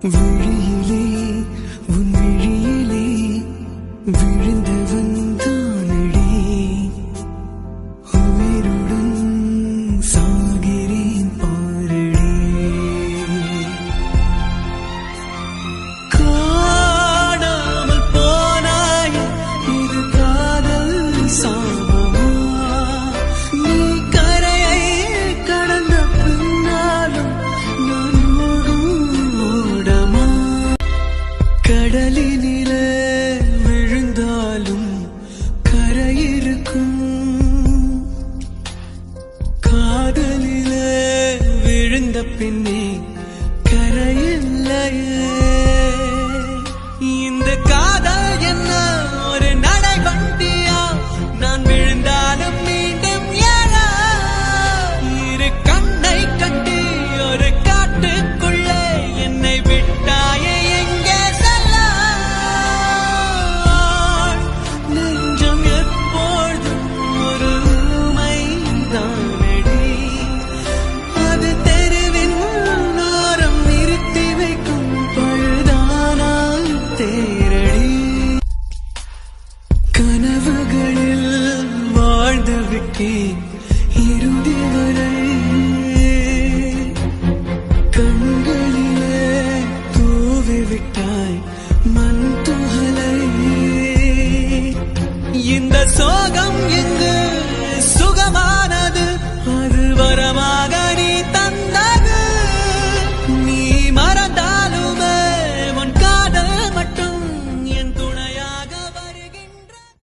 விழியிலே உன் விழியிலே விழுந்தவன் தானடி உயிருடன் சாகிறேன் பாரடி காணாமல் போனாய் இது காதல் சாபமா நீ கரையை கடந்த பின்னாலும் நான் ஓடமா கடலினிலே விழுந்தாலும் கரையிருக்கும் காதலிலே விழுந்த பின்னே கரையில்லையே